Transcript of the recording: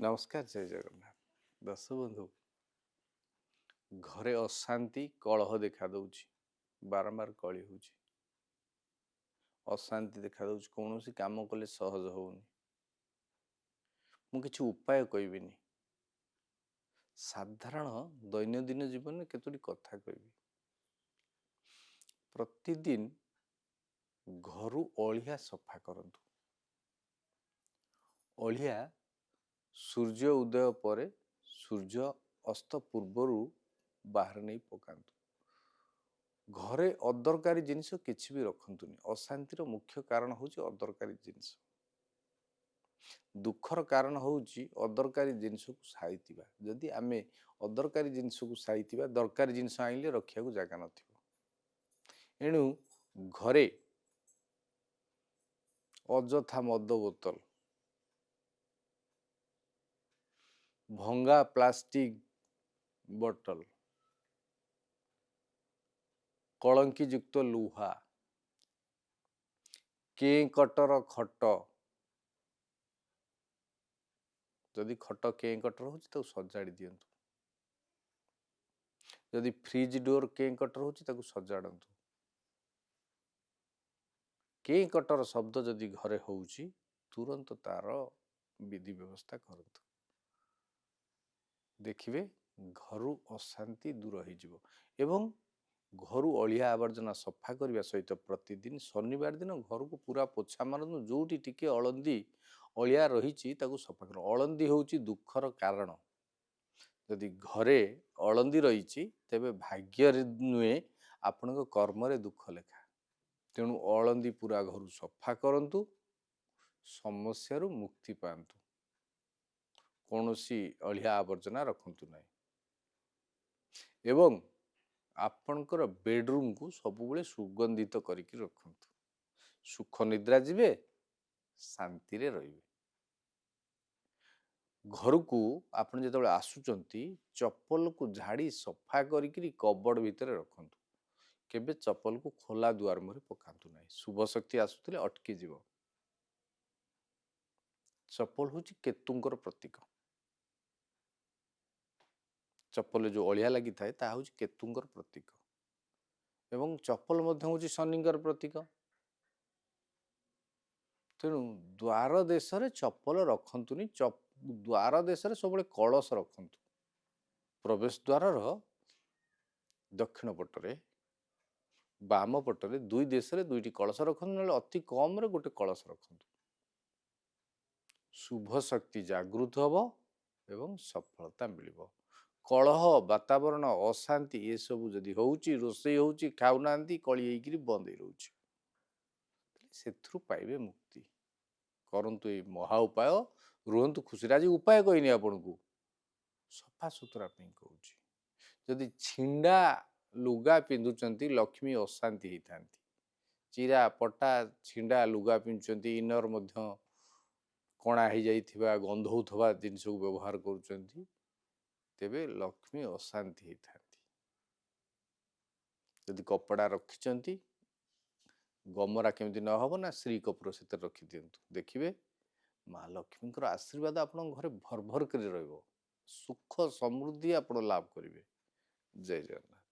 नमस्कार जय जगन्नाथ दर्शक बंधु घरे अशांति कलह देखा दउछि बारंबार कली होछि अशांति देखा दउछि कौन सी काम कले सहज होउनी मु किछि उपाय कहबिनी साधारण दैनंदिन जीवन में केतोटी कथा कहबी प्रतिदिन घरु अलिया सफा करंतु अलिया सूर्य उदय पर सूर्य अस्त पूर्वरु बाहर नहीं पकातु घरे अदरकारी जिनिस किछि भी रखंतुनी अशांतिर मुख्य कारण होछि अदरकारी जिनिस दुखर कारण होछि अदरकारी जिनिस को साइतिबा जदि आमे अदरकारी जिनिस को साइतिबा दरकारी जिनिस आइले रखिया को जागा नथिबो एणु घरे अजथा मद बोतल भंगा प्लास्टिक बोतल कलंकी युक्त लुहा के कटर खट जदि खट के कटर होछि तो सजाड़ी दियंतु जदि फ्रिज डोर के कटर होछि ताकू सजाड़ंतु के कटर शब्द जदि घरे होउछि तुरंत तार विधि व्यवस्था करंतु देखिए घरु अशांति दूर हो जिवो एवं घरु अलिया आवर्जना सफा करने सहित प्रतिदिन शनिवार दिन घर को पूरा पोछा मारतु जोटी टिके अलंदी अलिया रही ताकू सफा कर अलंदी होउछि दुखर कारण जदि घरे अलंदी रही तेबे भाग्य नुहे आपण कर्म रे दुख लेखा तेणु अलंदी पूरा घर सफा करंतु समस्या मुक्ति पांतु कौनसी अलिया आवर्जना रखंतु नहीं एवं आपणकर बेडरूम को सबुबले सुगंधित करिकी रखंतु सुख निद्रा जीवे शांति रे रहिबे घर को आपण जेतबेले आसुचंती चप्पल को झाड़ी सफा करिकी कबड़ भितर रखंतु केबे चप्पल को खोला दुआर मुरे पकांतु नहीं शुभ शक्ति आसुतले अटकी जीवो चप्पल होची केतुंकर प्रतीक चप्पल जो अलिया लगी थाए ता होची केतुंकर प्रतीक एवं चप्पल मध्य होची शनिंकर प्रतीक तेणु द्वार देश रे चप्पल रखंतुनी द्वार देश रे सबले कलश रखंतु प्रवेश द्वार दक्षिण पटरे बाम पटरे दुई देश रे दुईटी कलश रखंतु नले अति कम रे गोटे कलश रखंतु शुभ शक्ति जागृत हबो एवं सफलता मिलिबो कलह वातावरण अशांति ये सब जदि होउची रोषेई होउची खाउनांती कली हेकरी बंद ही रहउची सेथरु पाइबे मुक्ति करंतु ए महा उपाय रुहंतु खुशी राजी उपाय कहनी आपन को सफा सुतरा पे कहउची जदि छिंडा लुगा पिंधुचंती लक्ष्मी अशांति हितांती चिरा पटा छिंडा लुगा पिंधुचंती इनर मध्य कणा हो जाइथिबा गंधौथबा जिनिस को व्यवहार करूचंती तेबे लक्ष्मी अशांति हितांती जदि कपड़ा रखिचंती गमरा केमती न हो ना श्री कपूर से रखी दिंतु देखिए माँ लक्ष्मी आशीर्वाद आपण घरे भर भर कर सुख समृद्धि आप लाभ करेंगे जय जगन्नाथ।